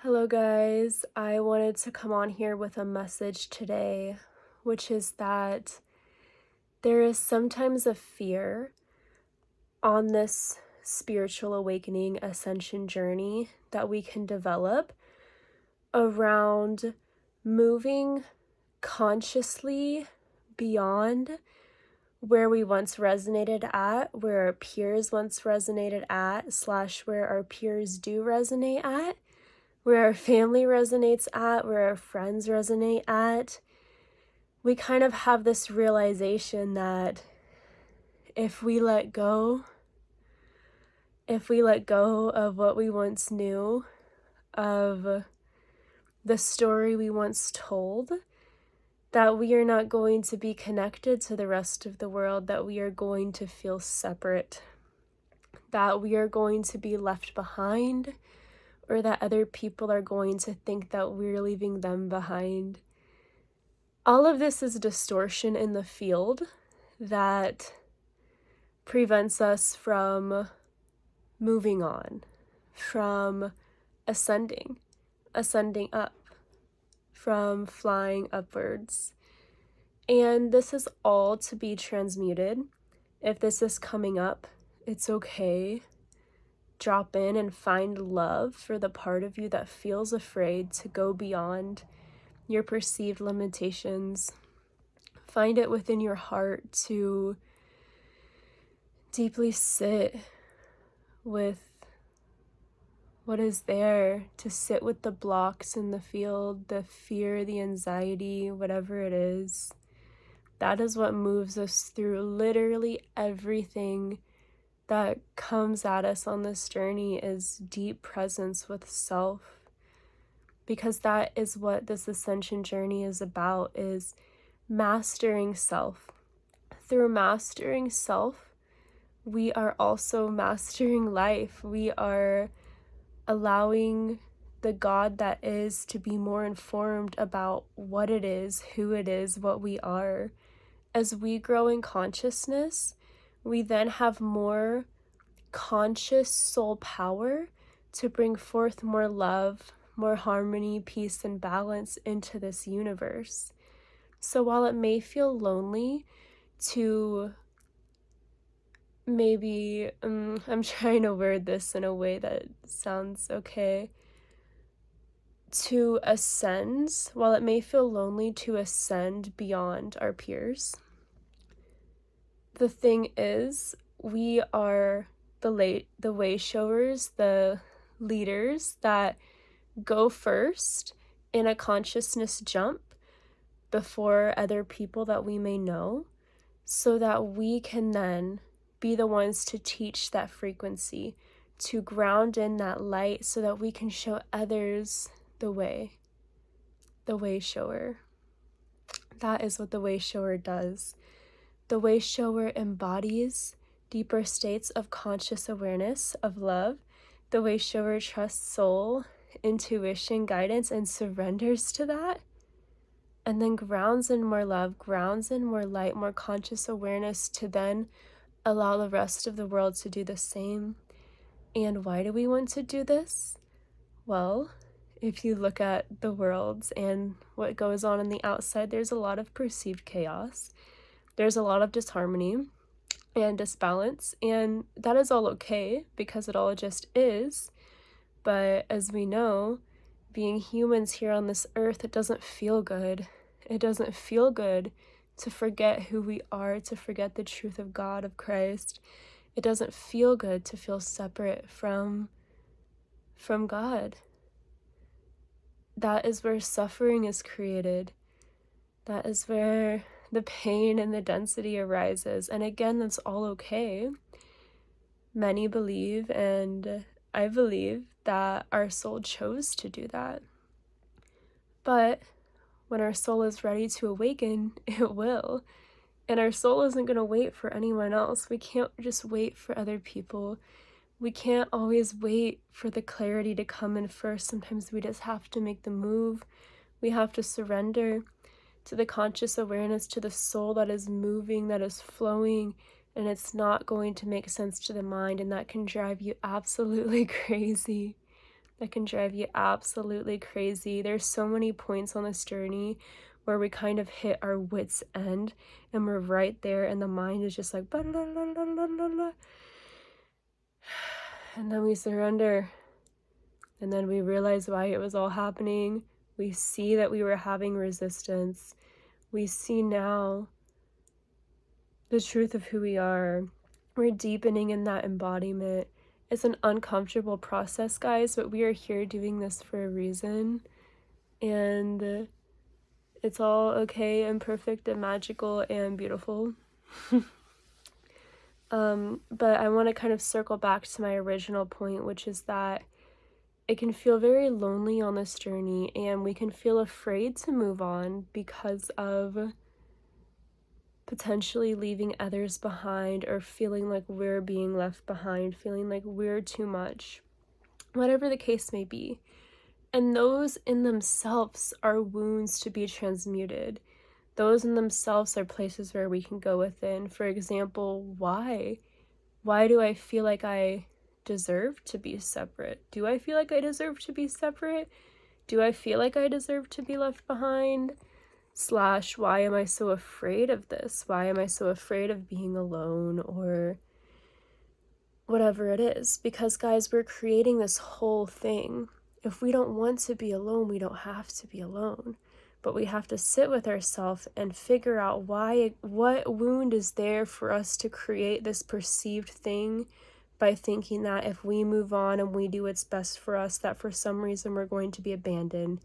Hello, guys. I wanted to come on here with a message today, which is that there is sometimes a fear on this spiritual awakening ascension journey that we can develop around moving consciously beyond where we once resonated at, where our peers once resonated at, / where our peers do resonate at, where our family resonates at, where our friends resonate at. We kind of have this realization that if we let go of what we once knew, of the story we once told, that we are not going to be connected to the rest of the world, that we are going to feel separate, that we are going to be left behind, or that other people are going to think that we're leaving them behind. All of this is distortion in the field that prevents us from moving on, from ascending up, from flying upwards. And this is all to be transmuted. If this is coming up, it's okay. Drop in and find love for the part of you that feels afraid to go beyond your perceived limitations. Find it within your heart to deeply sit with what is there, to sit with the blocks in the field, the fear, the anxiety, whatever it is. That is what moves us through literally everything that comes at us on this journey, is deep presence with self. Because that is what this ascension journey is about, is mastering self. Through mastering self, we are also mastering life. We are allowing the God that is to be more informed about what it is, who it is, what we are. As we grow in consciousness, we then have more conscious soul power to bring forth more love, more harmony, peace, and balance into this universe. So while it may feel lonely to maybe, I'm trying to word this in a way that sounds okay, to ascend, while it may feel lonely to ascend beyond our peers, the thing is, we are the way showers, the leaders that go first in a consciousness jump before other people that we may know, so that we can then be the ones to teach that frequency, to ground in that light, so that we can show others the way shower. That is what the way shower does. The way shower embodies deeper states of conscious awareness, of love. The way shower trusts soul, intuition, guidance, and surrenders to that. And then grounds in more love, grounds in more light, more conscious awareness, to then allow the rest of the world to do the same. And why do we want to do this? Well, if you look at the world and what goes on in the outside, there's a lot of perceived chaos. There's a lot of disharmony and disbalance, and that is all okay because it all just is. But as we know, being humans here on this earth, it doesn't feel good. It doesn't feel good to forget who we are, to forget the truth of God, of Christ. It doesn't feel good to feel separate from God. That is where suffering is created. That is where the pain and the density arises. And again, that's all okay. Many believe, and I believe, that our soul chose to do that. But when our soul is ready to awaken, it will. And our soul isn't going to wait for anyone else. We can't just wait for other people. We can't always wait for the clarity to come in first. Sometimes we just have to make the move. We have to surrender to the conscious awareness, to the soul that is moving, that is flowing, and it's not going to make sense to the mind, and that can drive you absolutely crazy. that can drive you absolutely crazy. There's so many points on this journey where we kind of hit our wits' end and we're right there and the mind is just like, and then we surrender. And then we realize why it was all happening. We see that we were having resistance. We see now the truth of who we are. We're deepening in that embodiment. It's an uncomfortable process, guys, but we are here doing this for a reason. And it's all okay and perfect and magical and beautiful. But I want to kind of circle back to my original point, which is that it can feel very lonely on this journey, and we can feel afraid to move on because of potentially leaving others behind, or feeling like we're being left behind, feeling like we're too much, whatever the case may be. And those in themselves are wounds to be transmuted. Those in themselves are places where we can go within. For example, why? Why do I feel like I deserve to be separate? Do I feel like I deserve to be separate? Do I feel like I deserve to be left behind? / why am I so afraid of this? Why am I so afraid of being alone, or whatever it is? Because, guys, we're creating this whole thing. If we don't want to be alone, we don't have to be alone. But we have to sit with ourselves and figure out what wound is there for us to create this perceived thing by thinking that if we move on and we do what's best for us, that for some reason we're going to be abandoned,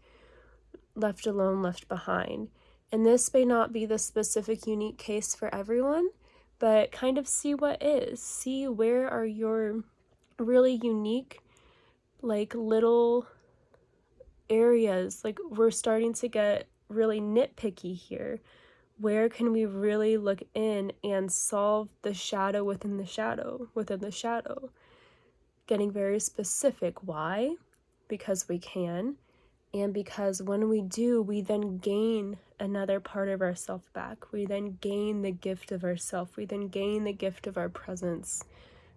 left alone, left behind. And this may not be the specific unique case for everyone, but kind of see what is. See where are your really unique, like, little areas. Like, we're starting to get really nitpicky here. Where can we really look in and solve the shadow within the shadow within the shadow? Getting very specific. Why? Because we can. And because when we do, we then gain another part of ourself back. We then gain the gift of ourself. We then gain the gift of our presence,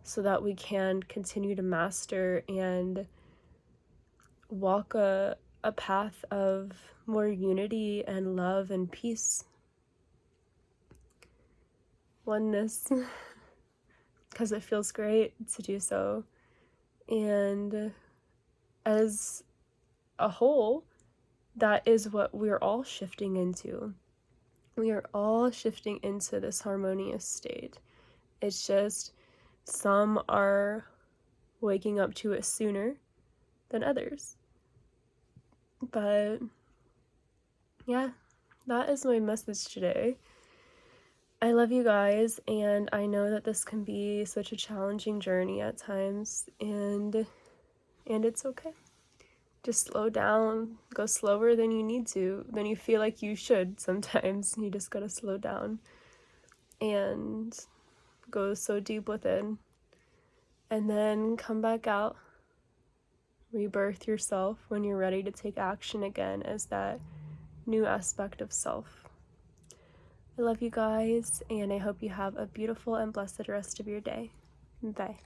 so that we can continue to master and walk a path of more unity and love and peace. Oneness. Because it feels great to do so. And as a whole, that is what we're all shifting into. We are all shifting into this harmonious state. It's just some are waking up to it sooner than others. But yeah, that is my message today. I love you guys, and I know that this can be such a challenging journey at times, and it's okay. Just slow down, go slower than you need to, than you feel like you should sometimes. You just gotta slow down and go so deep within, and then come back out, rebirth yourself when you're ready to take action again as that new aspect of self. I love you guys, and I hope you have a beautiful and blessed rest of your day. Bye.